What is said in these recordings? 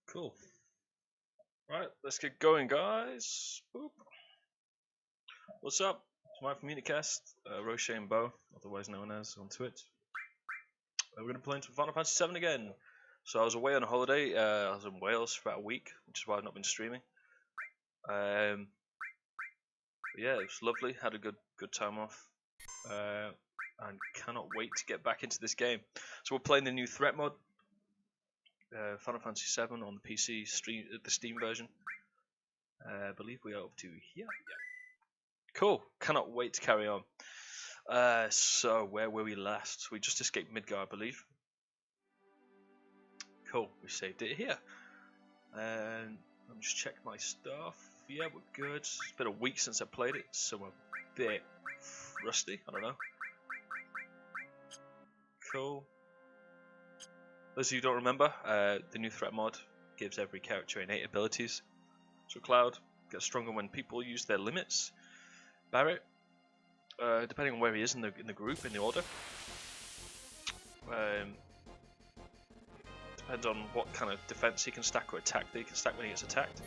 Cool. Right, let's get going, guys. Boop. What's up? It's Mike from Unicast, Roche and Bo, otherwise known as on Twitch. We're going to play some Final Fantasy 7 again. So I was away on a holiday. I was in Wales for about a week, which is why I've not been streaming. Yeah, it was lovely. Had a good time off, and cannot wait to get back into this game. So we're playing the new threat mod, Final Fantasy 7 on the PC, the Steam version. I believe we are up to here. Yeah. Cool. Cannot wait to carry on. So where were we last? We just escaped Midgar, I believe. Cool. We saved it here. And let me just check my stuff. Yeah, we're good. It's been a week since I played it, so I'm a bit rusty. I don't know. Cool. Those of you who don't remember, the new threat mod gives every character innate abilities. So Cloud gets stronger when people use their limits. Barret, depending on where he is in the group, in the order, depends on what kind of defense he can stack or attack that he can stack when he gets attacked.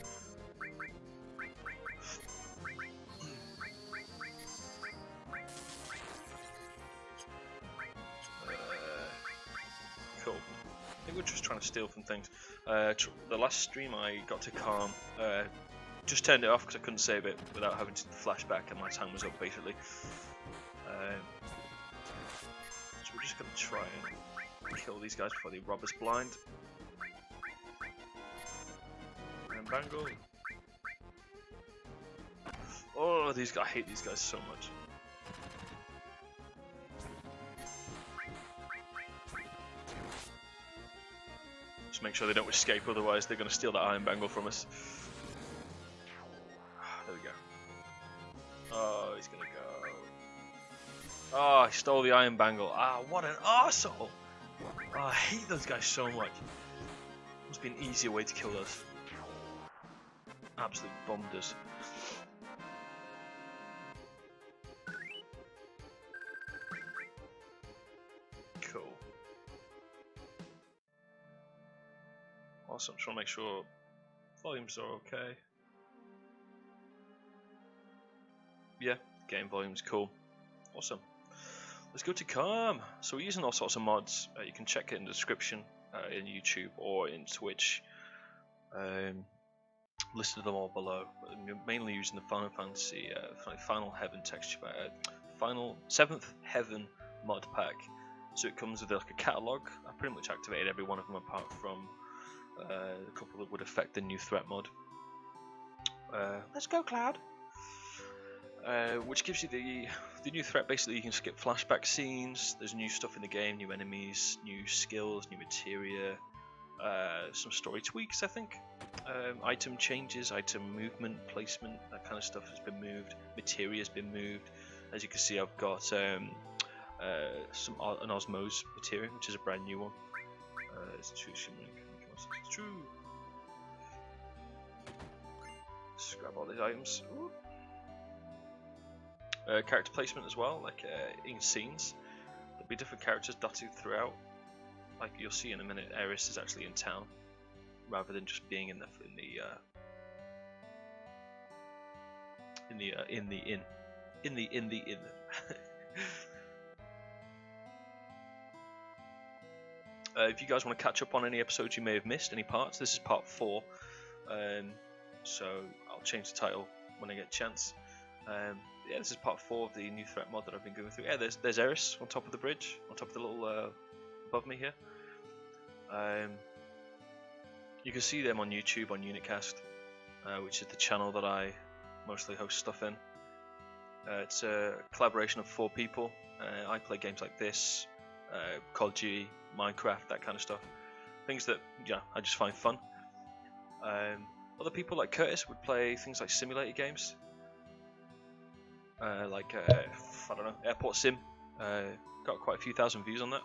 Cool. I think we're just trying to steal from things. The last stream I got to calm. Just turned it off because I couldn't save it without having to flashback, and my time was up basically. So we're just going to try and kill these guys before they rob us blind. And bangle. Oh, these guys! I hate these guys so much. Just make sure they don't escape, otherwise they're going to steal that iron bangle from us. There we go. Oh, he's gonna go. Oh, he stole the iron bangle. Ah, what an arsehole! Oh, I hate those guys so much. Must be an easier way to kill us. Absolute bombed us. Cool. Awesome. Just want to make sure volumes are okay. Yeah, game volume's cool. Awesome. Let's go to Calm. So we're using all sorts of mods. You can check it in the description in YouTube or in Twitch. Listed them all below. But I'm mainly using the Final Fantasy Final Heaven texture pack, Final 7th Heaven mod pack. So it comes with like a catalog. I pretty much activated every one of them apart from a couple that would affect the new threat mod. Let's go, Cloud. Which gives you the new threat. Basically, you can skip flashback scenes. There's new stuff in the game, new enemies, new skills, new materia, some story tweaks, I think. Item changes, item movement, placement, that kind of stuff has been moved. Materia has been moved. As you can see, I've got an Osmose materia, which is a brand new one. It's true. Let's grab all these items. Ooh. Character placement as well, like in scenes. There'll be different characters dotted throughout. Like you'll see in a minute, Aeris is actually in town, rather than just being in the inn. If you guys want to catch up on any episodes you may have missed, any parts, this is part 4. So I'll change the title when I get a chance. Yeah, this is part 4 of the new threat mod that I've been going through. Yeah, there's Aeris on top of the bridge, on top of the little above me here. You can see them on YouTube on Unicast, which is the channel that I mostly host stuff in. It's a collaboration of 4 people. I play games like this, Call of Duty, Minecraft, that kind of stuff. Things that I just find fun. Other people like Curtis would play things like simulator games. I don't know, Airport Sim. Got quite a few thousand views on that.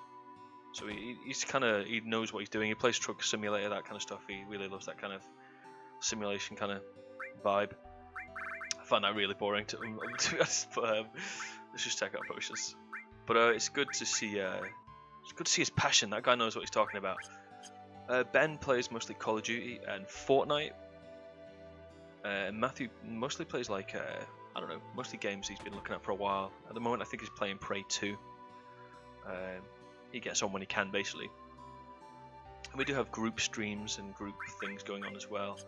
So he knows what he's doing. He plays Truck Simulator, that kind of stuff. He really loves that kind of simulation kind of vibe. I find that really boring to be honest. But let's just check out potions. But it's good to see. It's good to see his passion. That guy knows what he's talking about. Ben plays mostly Call of Duty and Fortnite. Matthew mostly plays like, I don't know, mostly games he's been looking at for a while. At the moment I think he's playing Prey 2. He gets on when he can, basically. And we do have group streams and group things going on as well.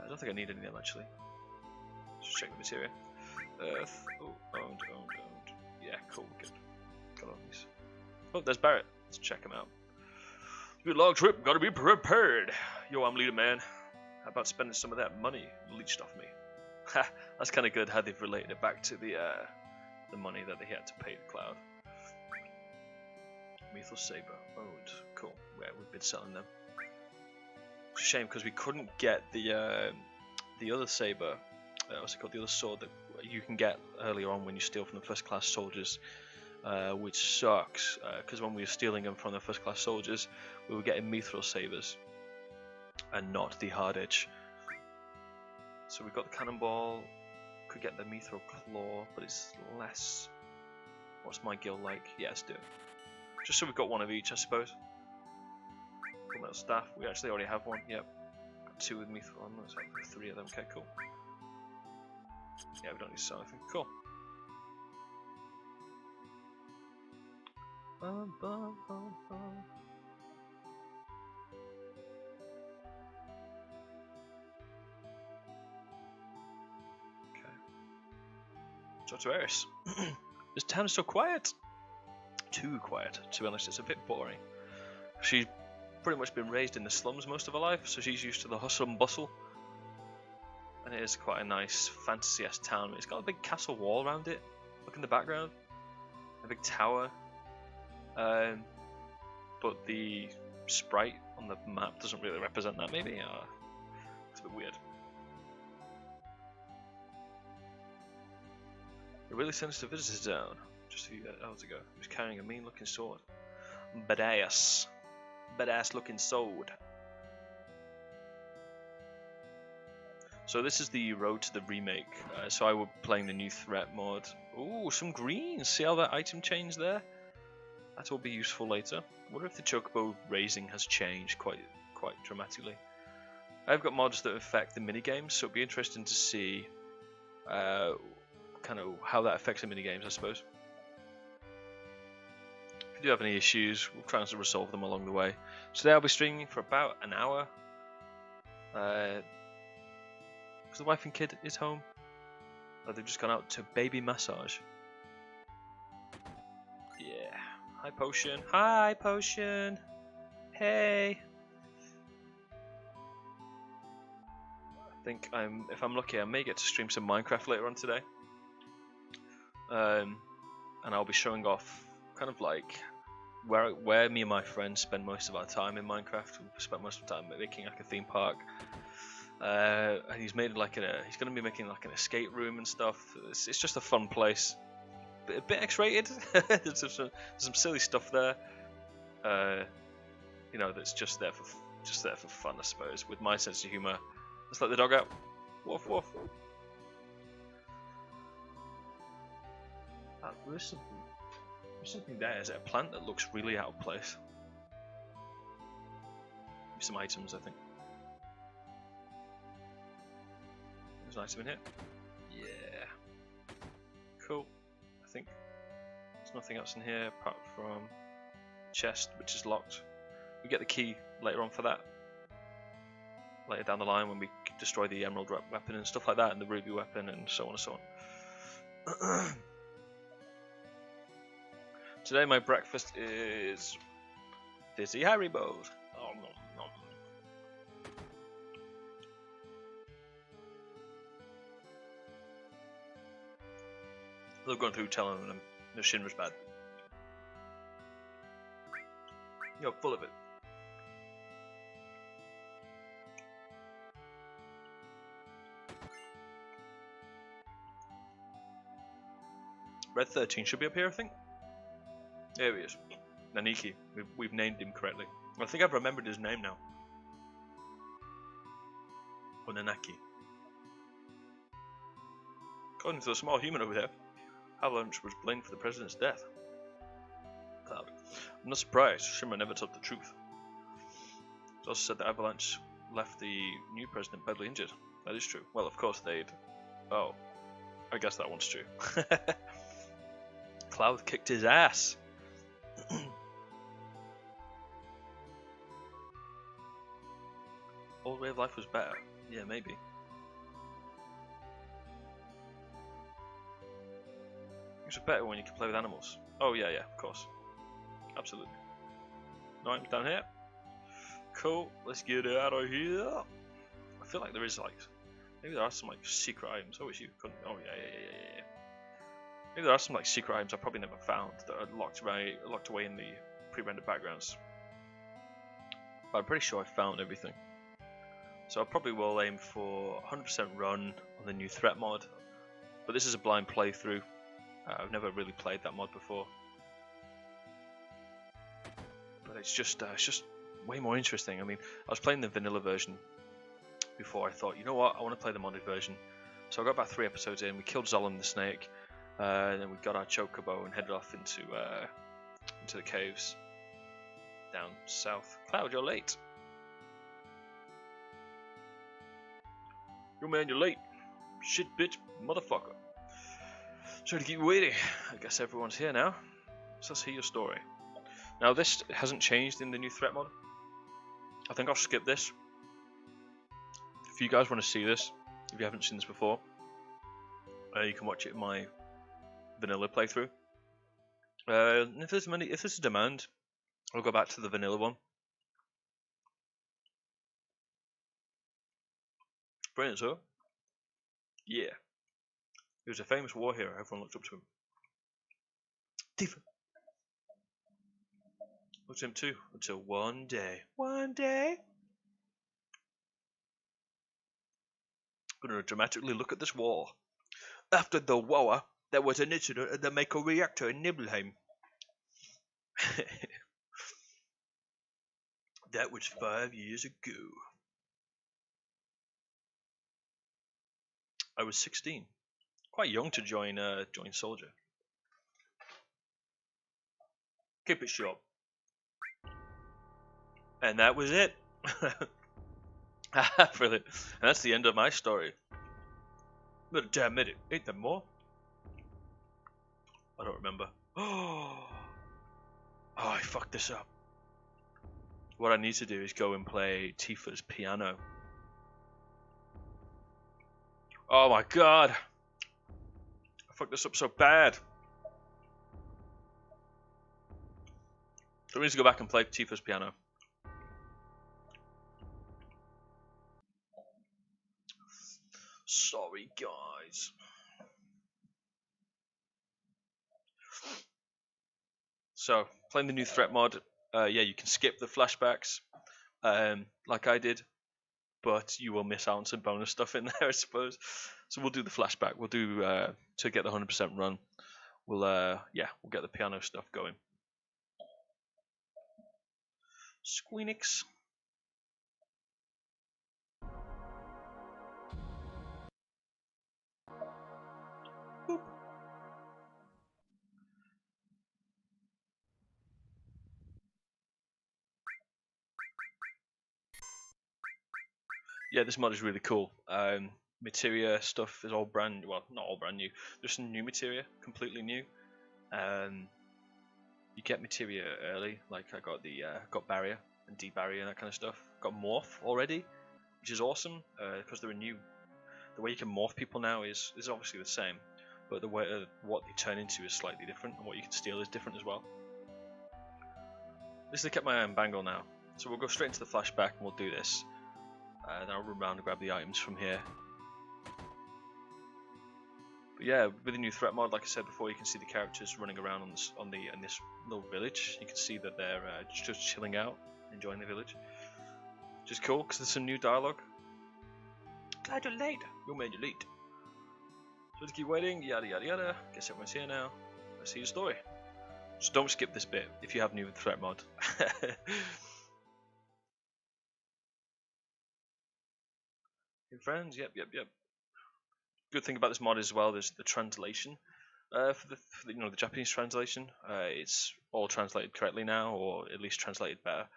I don't think I need any of them, actually. Just check the material. Earth, owned. Yeah, cool, good. Got all these. Oh, there's Barrett. Let's check him out. It's been a long trip, gotta be prepared. Yo, I'm leader, man. How about spending some of that money leached off me? Ha, that's kind of good how they've related it back to the money that they had to pay the Cloud. Methyl Saber, owned. Cool. Yeah, we've been selling them. It's a shame because we couldn't get the other saber. What's it called? The other sword that you can get earlier on when you steal from the first class soldiers, which sucks. Because when we were stealing them from the first class soldiers, we were getting mithril sabers and not the hard edge. So we got the cannonball. Could get the mithril claw, but it's less. What's my guild like? Yeah, let's do it. Just so we've got one of each, I suppose. Full metal staff. We actually already have one. Yep. Got 2 with mithril on. Let's have 3 of them. Okay, cool. Yeah, we don't need to sell anything. Cool. Okay. Talk to Eris. This town is so quiet. Too quiet, to be honest. It's a bit boring. She's pretty much been raised in the slums most of her life, so she's used to the hustle and bustle. And it is quite a nice fantasy-esque town. It's got a big castle wall around it. Look in the background. A big tower. But the sprite on the map doesn't really represent that, maybe? It's a bit weird. It really sends the visitors down. Just a few hours ago. He was carrying a mean-looking sword. Badass. Badass-looking sword. So this is the road to the remake. So I will be playing the new threat mod. Ooh, some greens. See how that item changed there? That will be useful later. I wonder if the Chocobo raising has changed quite dramatically. I've got mods that affect the minigames, so it'll be interesting to see kind of how that affects the minigames, I suppose. If you do have any issues, we'll try and resolve them along the way. Today I'll be streaming for about an hour. Because the wife and kid is home. They've just gone out to baby massage. Yeah. Hi, Potion. Hi, Potion. Hey. I think if I'm lucky, I may get to stream some Minecraft later on today. And I'll be showing off kind of like where me and my friends spend most of our time in Minecraft. We spent most of the time making like a theme park. And he's made like he's going to be making like an escape room and stuff. It's just a fun place. A bit X-rated. There's some silly stuff there. You know, that's just there for fun, I suppose. With my sense of humor. Let's let the dog out. Woof woof. There's something there. Is it a plant that looks really out of place? Some items, I think. There's an item in here. Yeah. Cool. I think there's nothing else in here apart from chest, which is locked. We get the key later on for that. Later down the line when we destroy the emerald weapon and stuff like that, and the ruby weapon and so on and so on. Today my breakfast is Fizzy Haribos. Oh, nom, nom. They're going through telling them the Shinra's bad. You're full of it. Red 13 should be up here, I think. There he is. Naniki. We've named him correctly. I think I've remembered his name now. Or Nanaki. According to the small human over there, Avalanche was blamed for the president's death. Cloud. I'm not surprised. Shimmer never told the truth. also said that Avalanche left the new president badly injured. That is true. Well, of course they'd... Oh, I guess that one's true. Cloud kicked his ass. Old way of life was better. Yeah, maybe. Things are better when you can play with animals. Oh yeah, of course. Absolutely. No items down here. Cool, let's get out of here. I feel like there is like... Maybe there are some like secret items. I wish you couldn't... Oh yeah. Maybe there are some like secret items I probably never found that are locked away in the pre-rendered backgrounds. But I'm pretty sure I found everything. So I probably will aim for 100% run on the new threat mod. But this is a blind playthrough. I've never really played that mod before. But it's just way more interesting. I mean, I was playing the vanilla version before. I thought, you know what, I want to play the modded version. So I got about 3 episodes in. We killed Zolom the snake. And then we got our Chocobo and headed off into the caves down south. Cloud, you're late. Yo man, you're late. Shit, bitch, motherfucker. Sorry to keep you waiting. I guess everyone's here now. So let's hear your story. Now this hasn't changed in the new threat mod. I think I'll skip this. If you guys want to see this, if you haven't seen this before, you can watch it in my vanilla playthrough. If there's a demand, I'll go back to the vanilla one. Brilliant, so yeah, he was a famous war hero. Everyone looked up to him. Tifa looked to him too, until one day. I'm gonna dramatically look at this war. After the war, there was an incident at the Re-mako reactor in Nibelheim. That was 5 years ago. I was 16, quite young to join Soldier. Keep it short. And that was it. Brilliant. And that's the end of my story. But damn it, ain't there more? I don't remember. Oh, I fucked this up. What I need to do is go and play Tifa's piano. Oh my god. I fucked this up so bad. So we need to go back and play Tifa's piano. Sorry guys. So, playing the new threat mod, yeah, you can skip the flashbacks, like I did, but you will miss out on some bonus stuff in there, I suppose. So we'll do the flashback. We'll do to get the 100% run. We'll get the piano stuff going. Squeenix. Boop. Yeah, this mod is really cool. Materia stuff is all brand, well, not all brand new. There's some new materia, completely new. You get materia early, like I got got barrier and debarrier and that kind of stuff. Got morph already, which is awesome because they're new. The way you can morph people now is obviously the same, but the way what they turn into is slightly different, and what you can steal is different as well. At least they kept my iron bangle now, so we'll go straight into the flashback and we'll do this. Then I'll run around and grab the items from here. But yeah, with the new threat mod, like I said before, you can see the characters running around in this little village. You can see that they're just chilling out, enjoying the village, which is cool because there's some new dialogue. Glad you're late. You're made you late. So to keep waiting, yada yada yada. Guess everyone's here now. Let's see your story. Just don't skip this bit if you have new threat mod. Hey friends, yep. Good thing about this mod as well, there's the translation. For the Japanese translation, it's all translated correctly now, or at least translated better.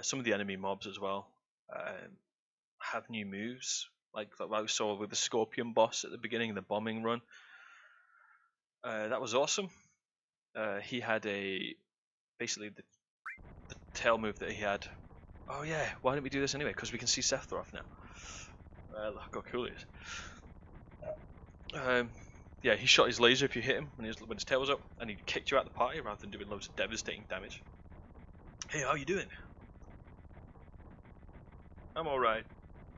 Some of the enemy mobs as well have new moves, like we saw with the Scorpion boss at the beginning of the bombing run. That was awesome. He had basically the tail move that he had. Oh yeah, why don't we do this anyway? Because we can see Sephiroth now. Look how cool he is. Yeah, he shot his laser if you hit him when his tail was up, and he kicked you out the party rather than doing loads of devastating damage. Hey, how you doing? I'm alright.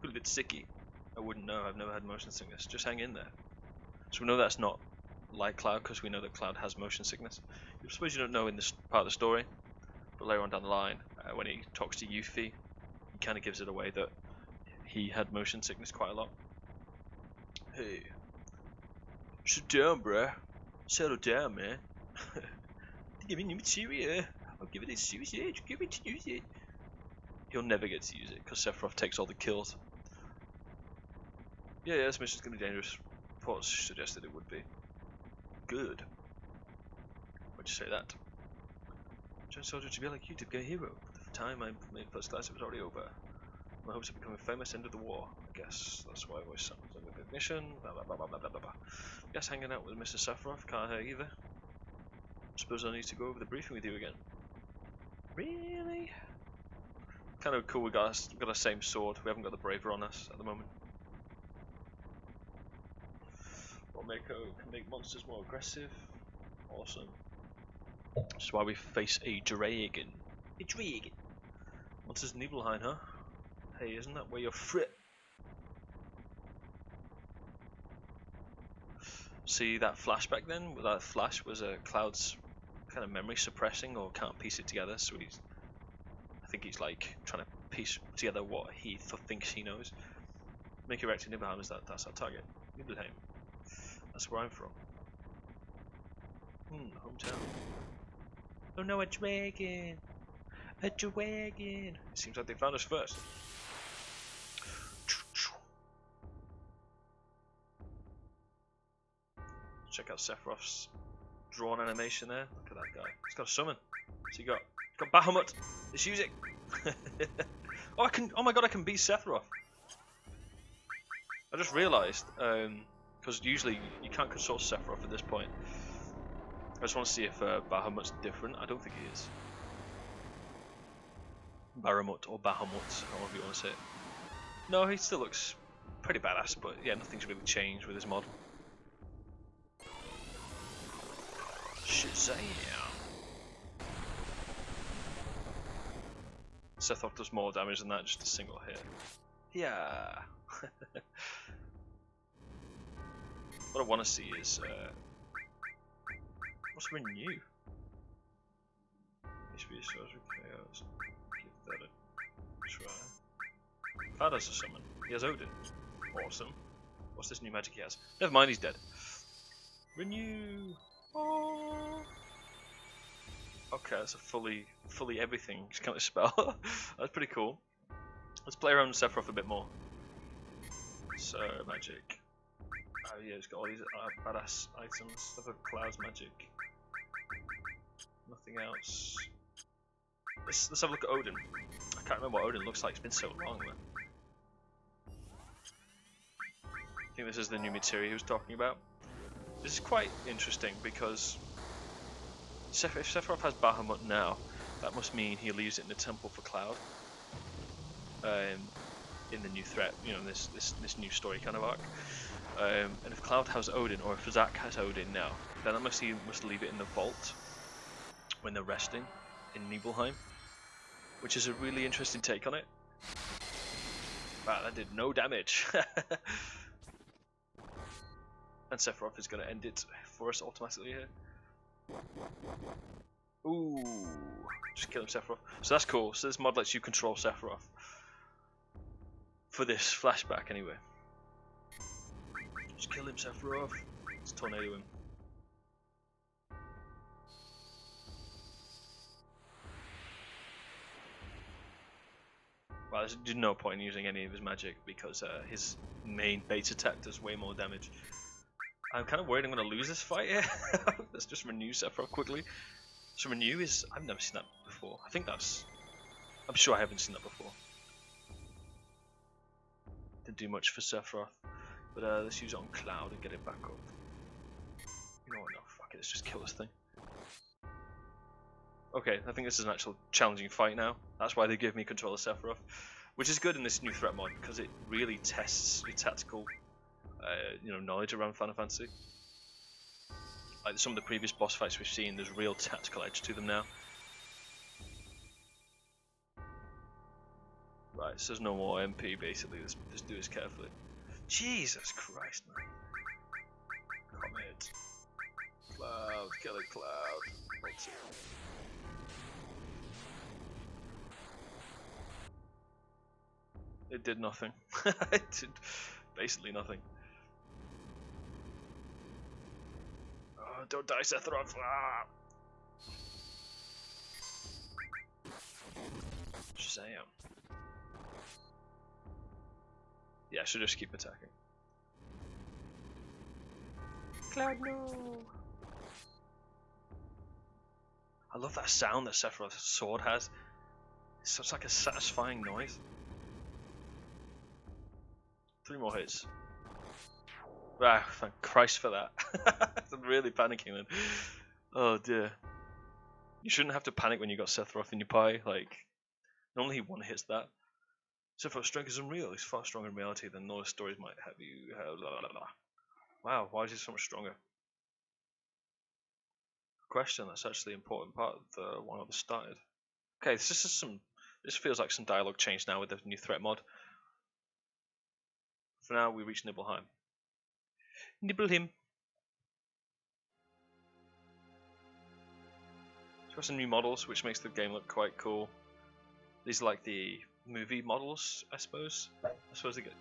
Feel a bit sicky. I wouldn't know, I've never had motion sickness. Just hang in there. So we know that's not like Cloud, because we know that Cloud has motion sickness. I suppose you don't know in this part of the story, but later on down the line, when he talks to Yuffie, he kind of gives it away that he had motion sickness quite a lot. Hey, sit down, bruh. Settle down, man. Give me new material. I'll give it a usage. Give it to use it. He'll never get to use it because Sephiroth takes all the kills. Yeah, this mission's gonna be dangerous. Reports suggested it would be. Good. Why'd you say that? Join soldier to be like you to be a hero. But the time I made first class, it was already over. My hopes of becoming famous ended the war. I guess that's why I always sent a big mission. Blah blah blah blah blah blah blah. Guess hanging out with Mr. Sephiroth can't hurt either. Suppose I need to go over the briefing with you again. Really? Kind of cool. We got the same sword. We haven't got the braver on us at the moment. Re-mako can make monsters more aggressive. Awesome. That's why we face a dragon. A dragon. Monsters Nibelheim, huh? Hey, isn't that where you're frit? See that flashback then? That flash was Cloud's kind of memory suppressing or can't piece it together. So I think he's like trying to piece together what he thinks he knows. Make it right to Nibelheim is that's our target. Nibelheim. That's where I'm from. Hometown. Oh no, a dragon! A dragon! It seems like they found us first. Check out Sephiroth's drawn animation there. Look at that guy. He's got a summon. So you got Bahamut. Let's use it. Oh my god, I can beat Sephiroth. I just realised, because usually you can't control Sephiroth at this point. I just want to see if Bahamut's different. I don't think he is. Bahamut or Bahamut, however you want to say it. No, he still looks pretty badass, but yeah, nothing's really changed with his mod. Shazam! Sephiroth does more damage than that, just a single hit. Yeah! What I want to see is what's Renew? HP source with chaos. Give that a try. Cloud has a summon. He has Odin. Awesome. What's this new magic he has? Never mind, he's dead. Renew. Oh. Okay, that's a fully everything kind of spell. That's pretty cool. Let's play around with Sephiroth a bit more. So magic. Oh yeah, it's got all these badass items. Stuff of Cloud's magic. Nothing else. Let's have a look at Odin. I can't remember what Odin looks like. It's been so long, man. I think this is the new materia he was talking about. This is quite interesting because if Sephiroth has Bahamut now, that must mean he leaves it in the temple for Cloud. In the new threat, you know, this new story kind of arc. And if Cloud has Odin, or if Zack has Odin now, then that must he must leave it in the vault when they're resting in Nibelheim, which is a really interesting take on it. Wow, that did no damage. And Sephiroth is going to end it for us automatically here. Ooh, just kill him, Sephiroth. So that's cool. So this mod lets you control Sephiroth for this flashback, anyway. Just kill him, Sephiroth. Let's tornado him. Well, there's no point in using any of his magic because his main base attack does way more damage. I'm kind of worried I'm going to lose this fight here. Let's just renew Sephiroth quickly. So renew is... I've never seen that before. I think that's I'm sure I haven't seen that before. Didn't do much for Sephiroth, but let's use it on Cloud and get it back up. You know what? No, fuck it. Let's just kill this thing. Okay, I think this is an actual challenging fight now. That's why they give me control of Sephiroth, which is good in this new threat mod because it really tests your tactical, knowledge around Final Fantasy. Like some of the previous boss fights we've seen, there's real tactical edge to them now. Right, so there's no more MP basically. Let's do this carefully. Jesus Christ, man. Come it. Cloud, kill it, Cloud. Let's see. It did nothing. It did basically nothing. Oh, don't die, Sephiroth! Ah! Shazam. Yeah, I should just keep attacking. Cloud, no! I love that sound that Sephiroth's sword has. It's such like a satisfying noise. 3 more hits. Ah, thank Christ for that. I'm really panicking then. Oh dear. You shouldn't have to panic when you got Sephiroth in your pie. Like, normally he one hits that. Sephiroth's strength is unreal. He's far stronger in reality than those stories might have you. Blah, blah, blah. Wow, why is he so much stronger? Question. That's actually an important part of the one I started. Okay, this is some. This feels like some dialogue change now with the new threat mod. For now, we reach Nibelheim. Nibelheim. It's got some new models, which makes the game look quite cool. These are like the movie models, I suppose. I suppose they get,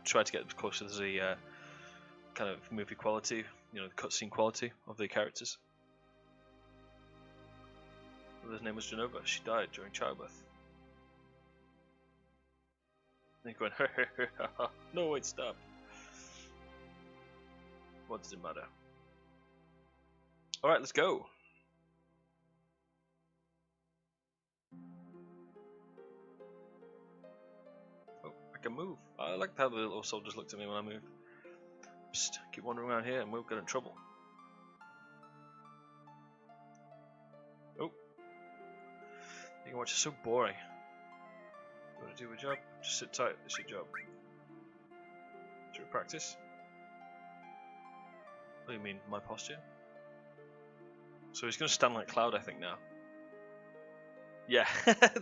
try to get as close to the kind of movie quality, the cutscene quality of the characters. Well, his name was Genova. She died during childbirth. And you're going, no, wait, stop. What does it matter? Alright, let's go. Oh, I can move. I like how the little soldiers looked at me when I moved. Psst, keep wandering around here and we'll get in trouble. Oh. You can watch, it's so boring. You want to do a job? Just sit tight, it's your job. Do you practice? What do you mean, my posture? So he's going to stand like Cloud, I think, now. Yeah,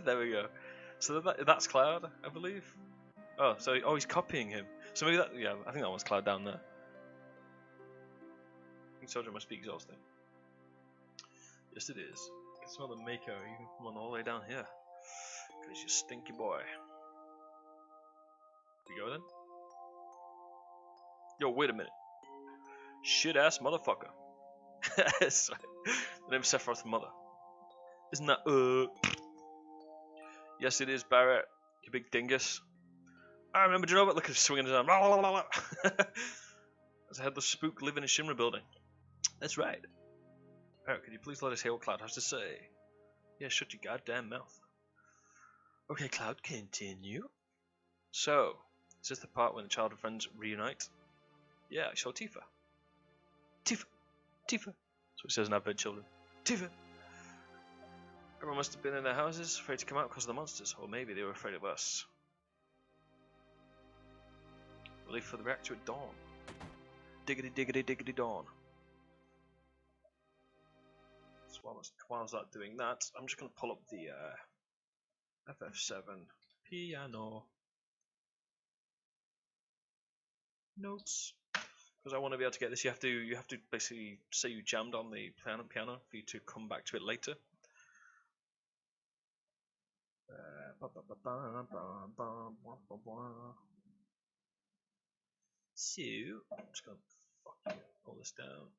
there we go. So that's Cloud, I believe. Oh, so he's copying him. So maybe that, yeah, I think that one's Cloud down there. I think soldier must be exhausting. Yes, it is. I can smell the Mako even from all the way down here. Cause you stinky boy. We go then? Yo, wait a minute. Shit ass motherfucker. That's right. The name's Sephiroth's mother. Isn't that Yes, it is, Barrett. You big dingus. I remember Genova. Look at him swinging his arm. As I had the spook living in Shinra building. That's right. Barrett, could you please let us hear what Cloud has to say? Yeah, shut your goddamn mouth. Okay, Cloud, continue. So, is this the part when the child and friends reunite? Yeah, I saw Tifa. Tifa. Tifa. That's what it says in Advent Children. Tifa. Everyone must have been in their houses, afraid to come out because of the monsters, or maybe they were afraid of us. Relief for the reactor at dawn. Diggity diggity diggity dawn. So while I was not doing that, I'm just going to pull up the FF7 piano notes. Because I want to be able to get this, you have to basically say you jammed on the piano for you to come back to it later. So I'm just gonna pull this down.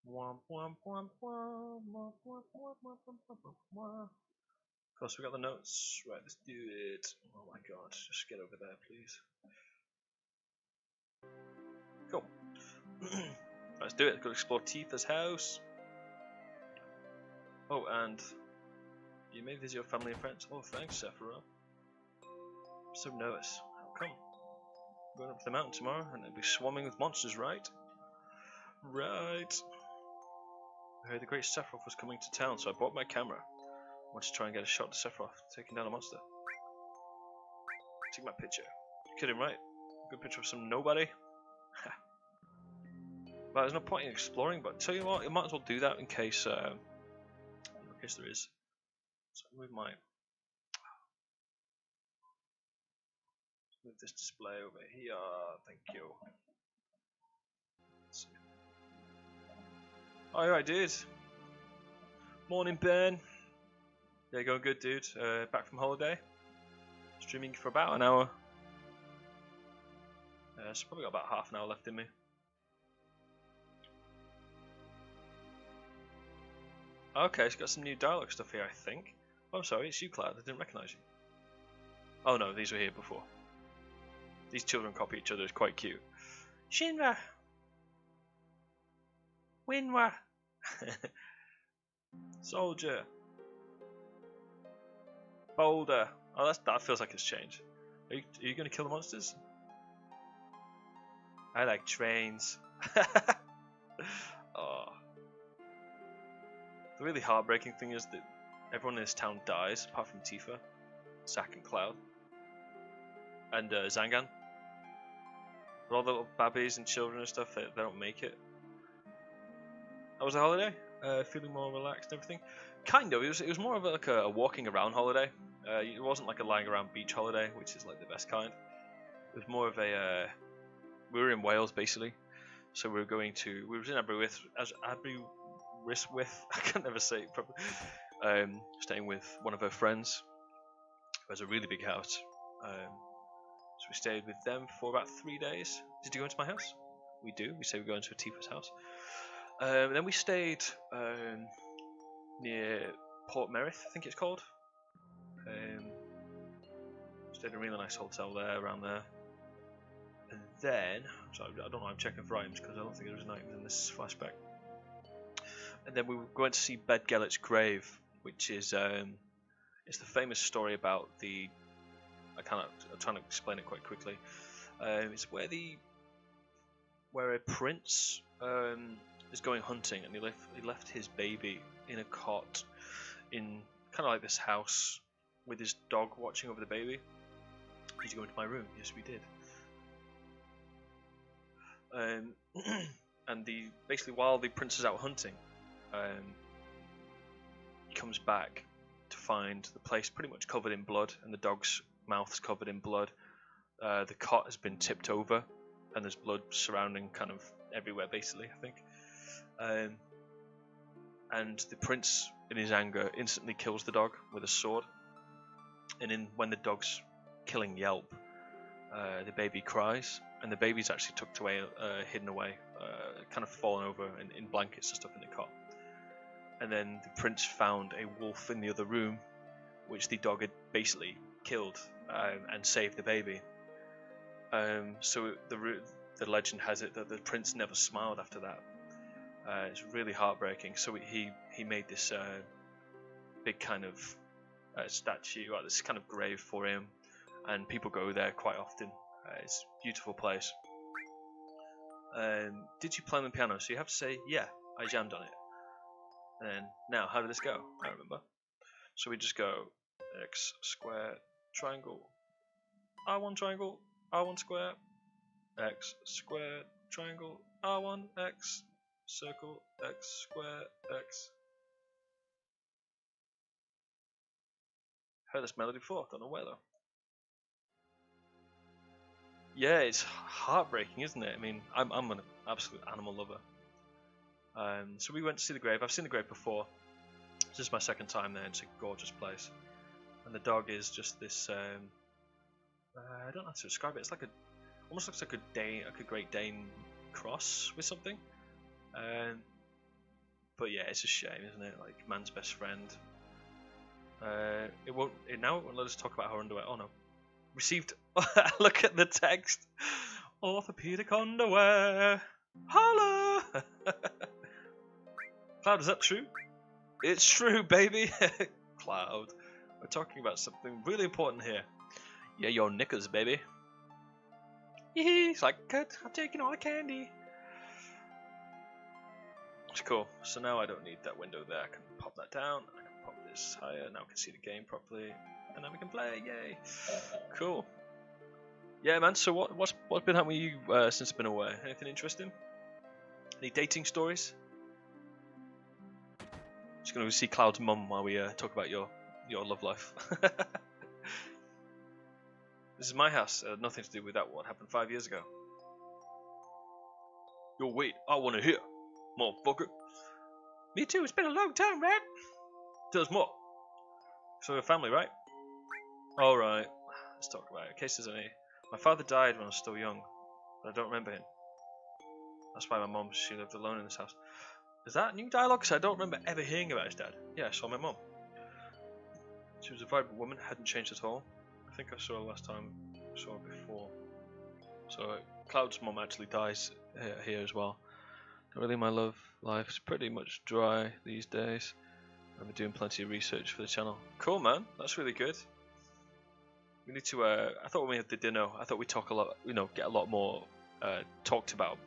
Of course, we got the notes. Right, let's do it. Oh my god, just get over there, please. Cool. Let's do it. Go explore Tifa's house. Oh, and you may visit your family and friends. Oh, thanks, Sephiroth. I'm so nervous. How come? I'm going up to the mountain tomorrow and it'll be swarming with monsters, right? Right. I heard the great Sephiroth was coming to town, so I bought my camera. I wanted to try and get a shot of Sephiroth taking down a monster. Take my picture. You're kidding, right? Good picture of some nobody? Well, there's no point in exploring, but tell you what, you might as well do that in case there is. So move this display over here. Thank you. Let's see. Alright, dude. Morning, Ben. Yeah, going good, dude. Back from holiday. Streaming for about an hour. So probably got about half an hour left in me. Okay, it's got some new dialogue stuff here, I think. Oh, I'm sorry, it's you, Cloud. I didn't recognise you. Oh no, these were here before. These children copy each other. It's quite cute. Shinra! Winra! Soldier! Boulder! Oh, that feels like it's changed. Are you going to kill the monsters? I like trains. Oh. The really heartbreaking thing is that everyone in this town dies, apart from Tifa, Zack and Cloud, and Zangan. But all the little babbies and children and stuff, they don't make it. How was the holiday? Feeling more relaxed and everything? Kind of. It was more of like a walking around holiday. It wasn't like a lying around beach holiday, which is like the best kind. It was more of a... we were in Wales, basically. So we were in Aberystwyth. I can never say it properly. Staying with one of her friends, who has a really big house. So we stayed with them for about 3 days. Did you go into my house? We do. We say we go into Tifa's house. Then we stayed near Port Merith, I think it's called. Stayed in a really nice hotel there, around there. And then, sorry, I don't know, I'm checking for items because I don't think there was an item in this flashback. And then we were going to see Bedgellet's grave, which is it's the famous story about the... I'm trying to explain it quite quickly. It's where a prince is going hunting, and he left his baby in a cot in kind of like this house with his dog watching over the baby. Did you go into my room? Yes, we did. And basically while the prince is out hunting, he comes back to find the place pretty much covered in blood, and the dog's mouth's covered in blood. The cot has been tipped over, and there's blood surrounding kind of everywhere, basically, I think. And the prince, in his anger, instantly kills the dog with a sword. And when the dog's killing yelp, the baby cries, and the baby's actually tucked away, hidden away, kind of fallen over in blankets and stuff in the cot. And then the prince found a wolf in the other room, which the dog had basically killed and saved the baby. So the legend has it that the prince never smiled after that. It's really heartbreaking. So he made this big kind of statue, or this kind of grave for him, and people go there quite often. It's a beautiful place. Did you play on the piano? So you have to say, yeah, I jammed on it. And then, now, how did this go? I remember. So we just go x square triangle, r1 triangle, r1 square, x square triangle, r1 x circle, x square x. Heard this melody before, don't know where though. Yeah, it's heartbreaking, isn't it? I mean, I'm an absolute animal lover. So we went to see the grave. I've seen the grave before. This is my second time there. It's a gorgeous place, and the dog is just this. I don't know how to describe it. It's like almost looks like a Great Dane cross with something. But yeah, it's a shame, isn't it? Like man's best friend. It won't let us talk about her underwear. Oh no. Received. Look at the text. Orthopedic underwear. Holla. Cloud, is that true? It's true, baby. Cloud. We're talking about something really important here. Yeah, your knickers, baby. He's like, good, I'm taking all the candy. It's cool. So now I don't need that window there. I can pop that down. I can pop this higher. Now we can see the game properly. And now we can play. Yay. Cool. Yeah, man. So what's been happening with you since I've been away? Anything interesting? Any dating stories? Just gonna see Cloud's mum while we talk about your love life. This is my house. Nothing to do with that. What happened 5 years ago? Yo, wait. I wanna hear, motherfucker. Me too. It's been a long time, man. Tell us more. So we're family, right? All right. Let's talk about it. In case there's any. My father died when I was still young, but I don't remember him. That's why my mum, she lived alone in this house. Is that new dialogue? Because I don't remember ever hearing about his dad. Yeah, I saw my mum. She was a vibrant woman, hadn't changed at all. I think I saw her last time, I saw her before. So Cloud's mum actually dies here as well. Not really my love life. It's pretty much dry these days. I've been doing plenty of research for the channel. Cool, man. That's really good. We need to. I thought when we had the dinner, I thought we'd talk a lot. Get a lot more talked about.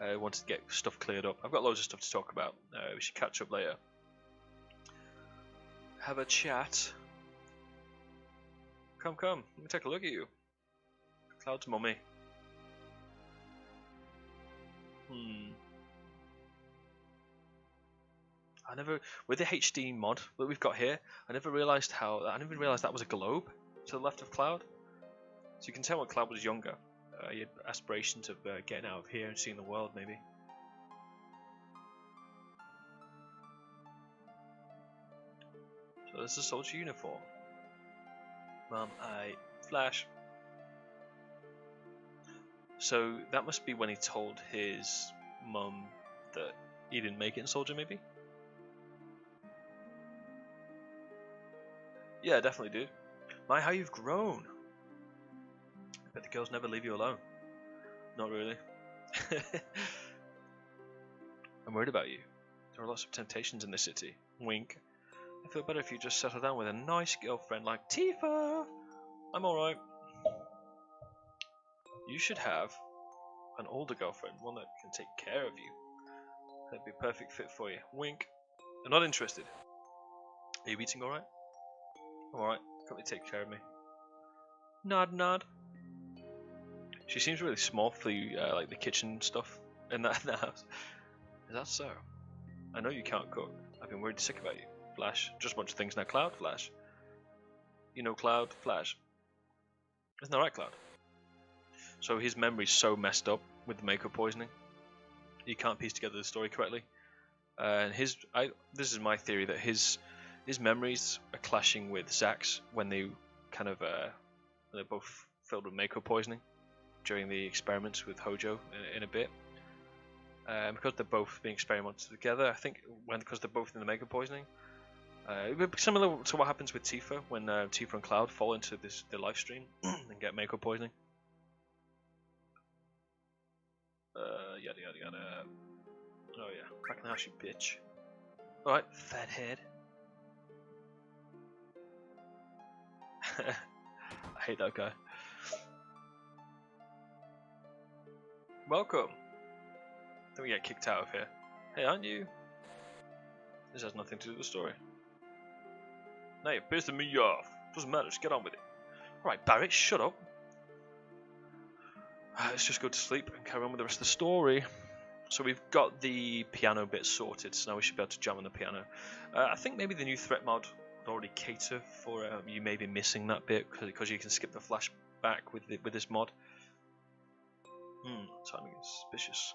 I wanted to get stuff cleared up. I've got loads of stuff to talk about. We should catch up later. Have a chat. Come. Let me take a look at you. Cloud's mummy. With the HD mod that we've got here, I never realised that was a globe to the left of Cloud. So you can tell when Cloud was younger. He had aspirations of getting out of here and seeing the world, maybe. So there's a soldier uniform. Mum, Flash. So that must be when he told his mum that he didn't make it in Soldier, maybe? Yeah, definitely, dude. My, how you've grown. I bet the girls never leave you alone. Not really. I'm worried about you. There are lots of temptations in this city. Wink. I feel better if you just settle down with a nice girlfriend like Tifa. I'm alright. You should have an older girlfriend, one that can take care of you. That'd be a perfect fit for you. Wink. I'm not interested. Are you eating alright? I'm alright. Can't they take care of me? Nod. She seems really small for you, like the kitchen stuff in that house. Is that so? I know you can't cook. I've been worried sick about you. Flash. Just a bunch of things now. Cloud, Flash. You know Cloud, Flash. Isn't that right, Cloud? So his memory's so messed up with the Mako poisoning. You can't piece together the story correctly. And this is my theory that his memories are clashing with Zack's when they kind of they're both filled with Mako poisoning during the experiments with Hojo in a bit. Because they're both being experimented together, I think because they're both in the Mako poisoning, it would be similar to what happens with Tifa when Tifa and Cloud fall into the live stream and get Mako poisoning. Yada. Oh yeah, back in the house, you bitch. Alright, fathead. I hate that guy. Welcome. Then we get kicked out of here. Hey, aren't you? This has nothing to do with the story. Now you're pissing me off. Doesn't matter, just get on with it. Alright, Barrett, shut up. Let's just go to sleep and carry on with the rest of the story. So we've got the piano bit sorted, so now we should be able to jam on the piano. I think maybe the new threat mod would already cater for you maybe missing that bit because you can skip the flashback with this mod. Timing is suspicious.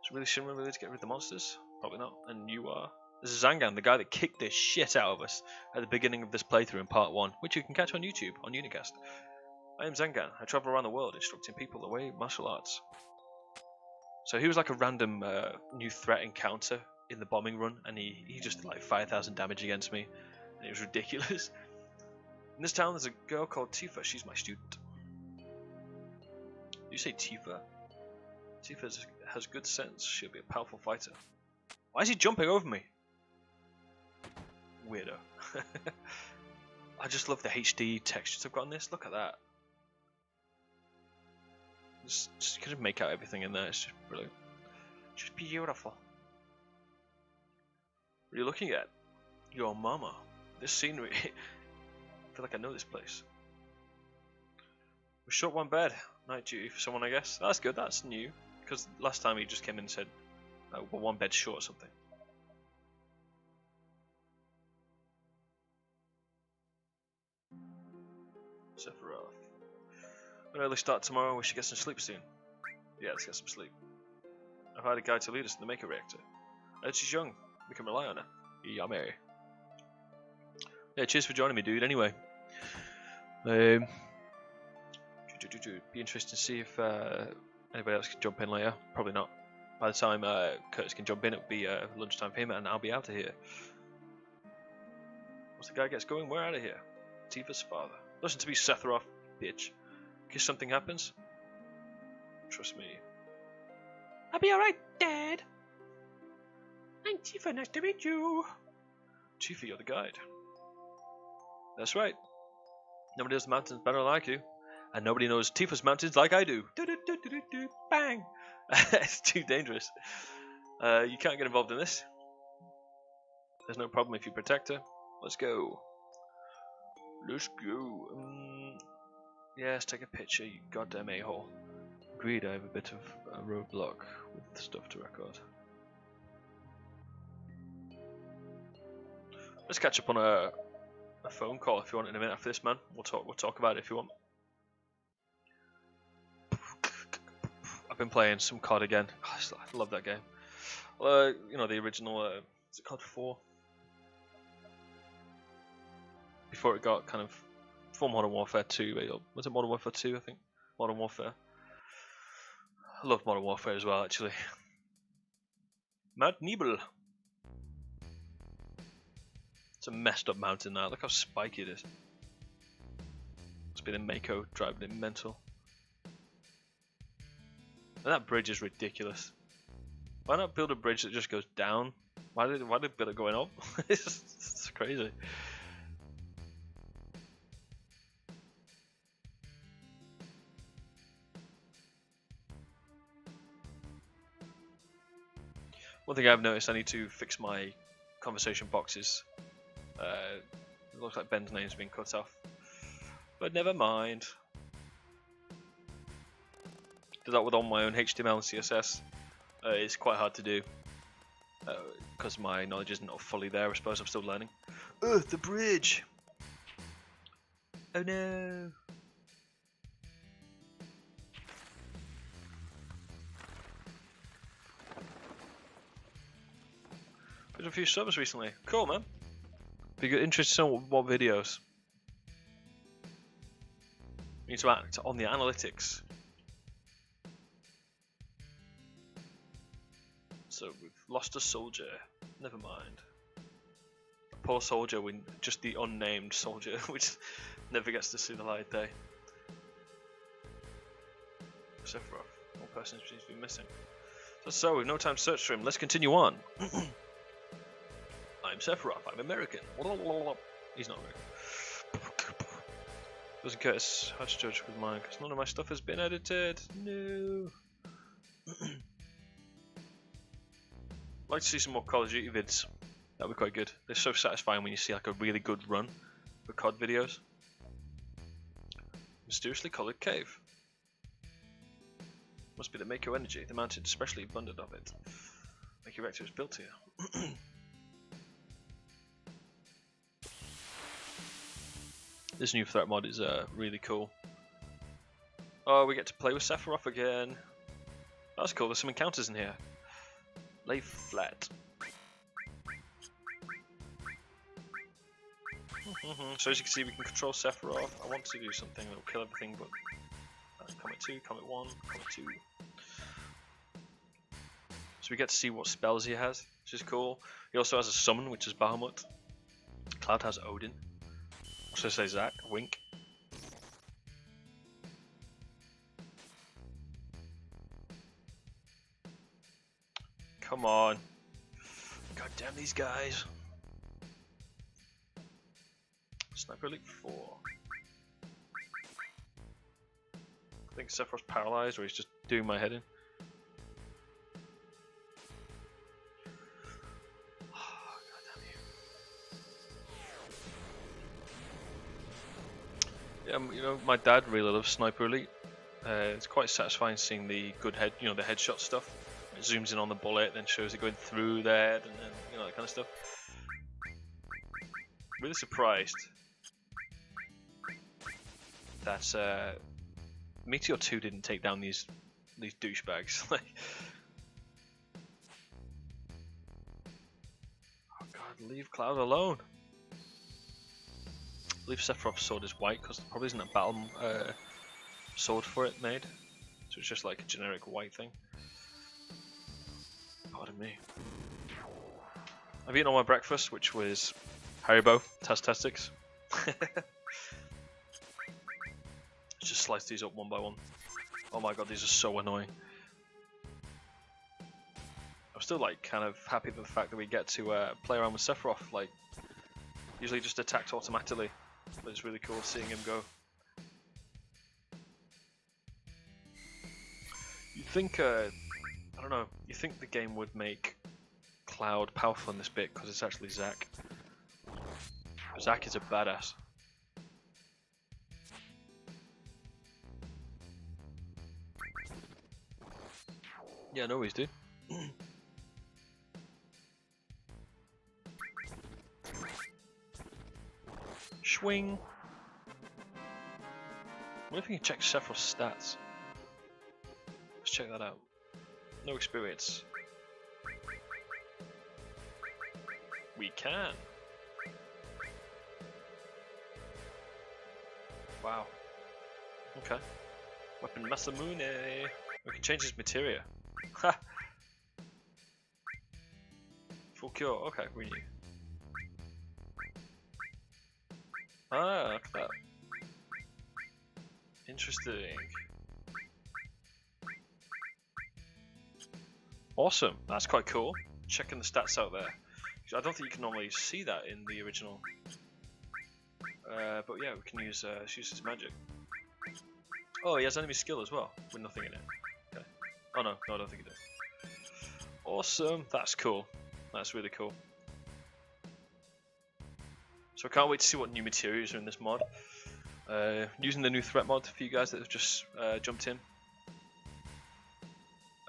It's really similar to get rid of the monsters? Probably not. And you are. This is Zangan, the guy that kicked the shit out of us at the beginning of this playthrough in part 1, which you can catch on YouTube, on Unicast. I am Zangan. I travel around the world instructing people the way of martial arts. So he was like a random new threat encounter in the bombing run, and he just did like 5,000 damage against me, and it was ridiculous. In this town there's a girl called Tifa. She's my student. You say Tifa? Tifa has good sense. She'll be a powerful fighter. Why is he jumping over me? weirdo. I just love the HD textures I've got on this. Look at that. Just kind of make out everything in there. It's just brilliant. Just beautiful. What are you looking at? Your mama. This scenery. I feel like I know this place. We short one bed. Night duty for someone, I guess. That's good. That's new. Because last time he just came in and said, we're one bed short or something. Sephiroth. An early start tomorrow. We should get some sleep soon. Yeah, let's get some sleep. I've hired a guy to lead us in the Mako reactor. She's young. We can rely on her. Yummy. Yeah, cheers for joining me, dude. Anyway, be interesting to see if anybody else can jump in later. Probably not. By the time Curtis can jump in, it'll be lunchtime for him, and I'll be out of here. Once the guy gets going, we're out of here. Tifa's father. Listen to me, Sephiroth, bitch. In case something happens, trust me. I'll be alright, Dad. I'm Tifa, nice to meet you. Tifa, you're the guide. That's right. Nobody knows the mountains better like you. And nobody knows Tifa's mountains like I do. Bang! It's too dangerous. You can't get involved in this. There's no problem if you protect her. Let's go. Let's go. Yes, take a picture, you goddamn a-hole. Agreed, I have a bit of a roadblock with stuff to record. Let's catch up on a phone call if you want in a minute after this, man. We'll talk about it if you want. I've been playing some COD again. I love that game. You know, the original, is it COD 4? Before it got kind of, before Modern Warfare 2, was it Modern Warfare 2, I think? Modern Warfare. I love Modern Warfare as well, actually. Mount Nebel. It's a messed up mountain now, look how spiky it is. It's been in Mako, driving it mental. And that bridge is ridiculous. Why not build a bridge that just goes down? Why did they build it going up? It's crazy. One thing I've noticed, I need to fix my conversation boxes. It looks like Ben's name's been cut off. But never mind. Did that with all my own HTML and CSS. It's quite hard to do. Because my knowledge isn't fully there, I suppose. I'm still learning. Ugh, the bridge! Oh no! Been a few subs recently. Cool, man. Be interested in what videos. We need to act on the analytics. So we've lost a soldier. Never mind. A poor soldier, just the unnamed soldier, which never gets to see the light of day. Sephiroth. One person seems to be missing. So we've no time to search for him. Let's continue on. I'm Sephiroth. I'm American. He's not American. Doesn't Curtis how to judge with mine because none of my stuff has been edited. No. I'd like to see some more Call of Duty vids. That'd be quite good. They're so satisfying when you see like a really good run for COD videos. Mysteriously coloured cave. Must be the Mako energy. The mountain especially abundant of it. Mako Rector is built here. This new threat mod is really cool. Oh, we get to play with Sephiroth again. That's cool, there's some encounters in here. Lay flat. So as you can see, we can control Sephiroth. I want to do something that will kill everything, but Comet 2, Comet 1, Comet 2. So we get to see what spells he has, which is cool. He also has a summon, which is Bahamut. Cloud has Odin. Also say Zack, wink. Come on. God damn these guys. Sniper Elite 4. I think Sephiroth's paralyzed, or he's just doing my head in. Oh, God damn you. Yeah, you know, my dad really loves Sniper Elite. It's quite satisfying seeing the good head, you know, the headshot stuff. It zooms in on the bullet, then shows it going through the head, and then, you know, that kind of stuff. Really surprised that Meteor 2 didn't take down these douchebags. Like, oh God, leave Cloud alone. I believe Sephiroth's sword is white because there probably isn't a battle sword for it made, so it's just like a generic white thing. Pardon me. I've eaten all my breakfast, which was Haribo Tastics. Just slice these up one by one. Oh my God, these are so annoying. I'm still like kind of happy with the fact that we get to play around with Sephiroth. Like, usually just attacked automatically, but it's really cool seeing him go. You think, I don't know, you think the game would make Cloud powerful in this bit because it's actually Zack. Zack is a badass. Yeah, no worries, dude. Swing. What if we can check Sephiroth's stats? Let's check that out. No experience. We can. Wow. Okay. Weapon Masamune. We can change his materia. Ha! Full cure. Okay, we knew. Ah, look at that. Interesting. Awesome. That's quite cool. Checking the stats out there. I don't think you can normally see that in the original. But yeah, we can use his magic. Oh, he has enemy skill as well, with nothing in it. Okay. Oh no, I don't think it does. Awesome. That's cool. That's really cool. So I can't wait to see what new materials are in this mod. Using the new threat mod for you guys that have just jumped in.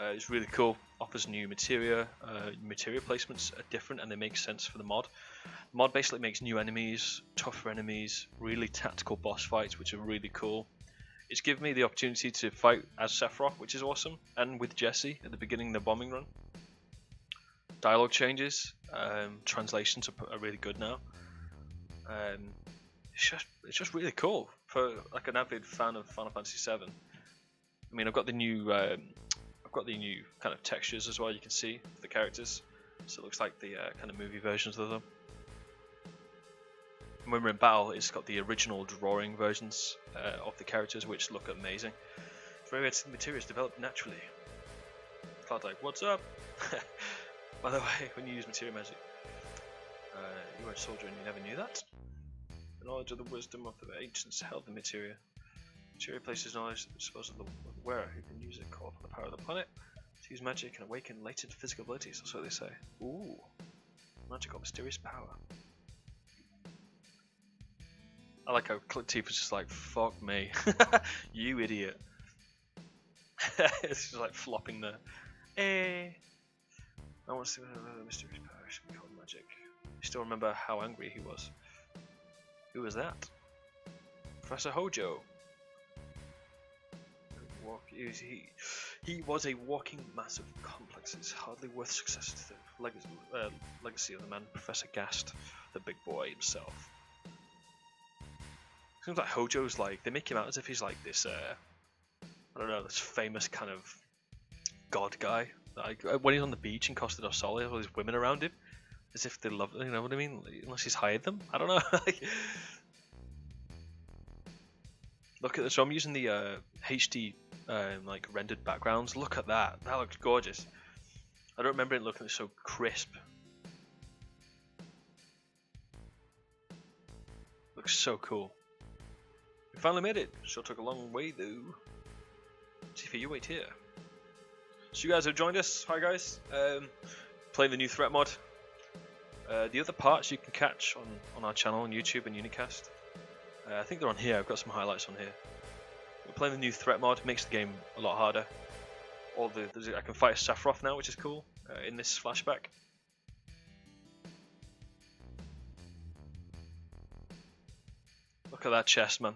It's really cool. Offers new materia. Materia placements are different and they make sense for the mod. The mod basically makes new enemies, tougher enemies, really tactical boss fights, which are really cool. It's given me the opportunity to fight as Sephiroth, which is awesome, and with Jessie at the beginning of the bombing run. Dialogue changes, translations are really good now. It's just really cool for like an avid fan of Final Fantasy VII. I mean, I've got the new kind of textures as well. You can see the characters, so it looks like the kind of movie versions of them. And when we're in battle, it's got the original drawing versions of the characters, which look amazing. Various materials developed naturally. Cloud's like, what's up? By the way, when you use materia magic, you were a soldier and you never knew that. The knowledge of the wisdom of the ancients held the materia. Materia places knowledge at the disposal of the wearer who can use it, call upon the power of the planet to use magic and awaken latent physical abilities. That's what they say. Ooh, magical mysterious power. I like how Tifa's just like, fuck me, you idiot. It's just like flopping there. I want to see what the mysterious power should be called magic. I still remember how angry he was. Who was that? Professor Hojo. He was a walking mass of complexes, hardly worth success to the legacy of the man Professor Gast, the big boy himself. Seems like Hojo's like, they make him out as if he's like this, I don't know, this famous kind of god guy. Like, when he's on the beach in Costa del Sol, he has all these women around him, as if they love, you know what I mean? Unless he's hired them, I don't know. Look at this. So I'm using the HD like rendered backgrounds. Look at that. That looks gorgeous. I don't remember it looking so crisp. Look looks so cool. We finally made it. Sure took a long way though. Tifa, you wait here. So you guys have joined us. Hi guys. Playing the new threat mod. The other parts you can catch on our channel on YouTube and Unicast. I think they're on here. I've got some highlights on here. We're playing the new threat mod. Makes the game a lot harder. I can fight Sephiroth now, which is cool. In this flashback. Look at that chest, man.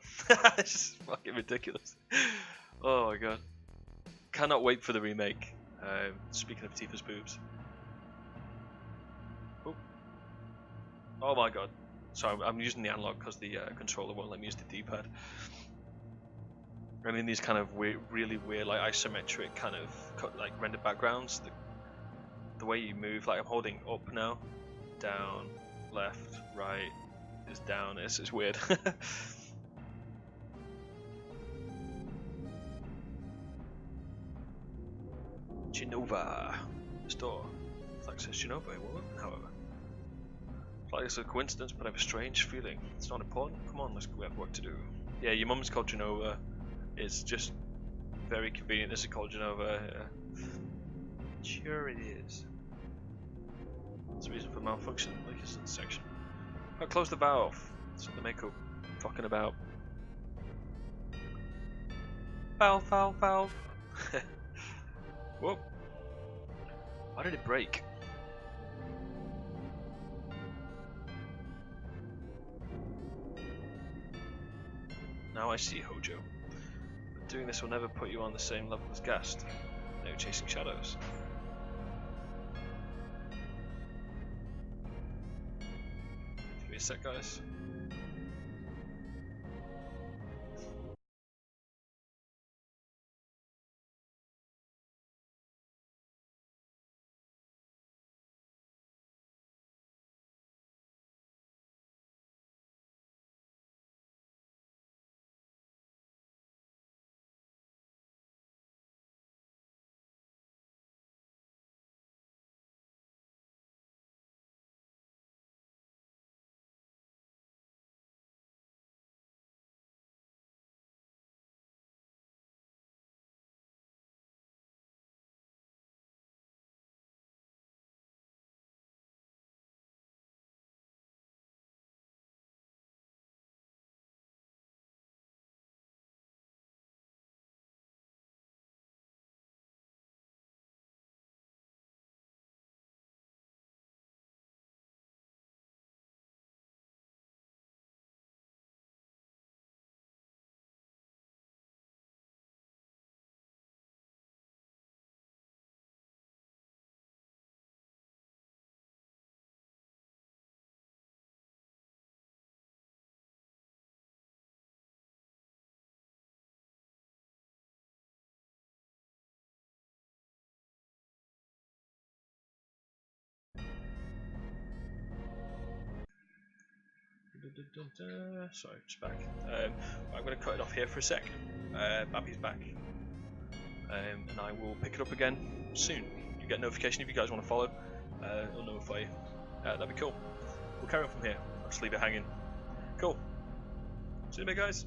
It's just fucking ridiculous. Oh my god. Cannot wait for the remake. Speaking of Tifa's boobs. Oh my god. Sorry, I'm using the analog because the controller won't let me use the D-pad. I mean, these kind of really weird, like isometric kind of like rendered backgrounds. The way you move, like I'm holding up now, down, left, right, is down. It's weird. Genova store. Like says Genova, a woman, however. It's like it's a coincidence, but I have a strange feeling. It's not important. Come on, we have work to do. Yeah, your mum's called Genova. It's just very convenient. This is called Genova. Sure it is. That's the reason for malfunction. Like it's in the section. I'll close the valve. That's what the Re-mako fucking about. Valve, valve, valve. Whoa. Why did it break? Now I see, Hojo. But doing this will never put you on the same level as Gast. No chasing shadows. Give me a sec, guys. Sorry, just back. I'm going to cut it off here for a sec. Babby's back. And I will pick it up again soon. You get a notification if you guys want to follow. It'll notify you. That'd be cool. We'll carry on from here. I'll just leave it hanging. Cool. See you in a bit, guys.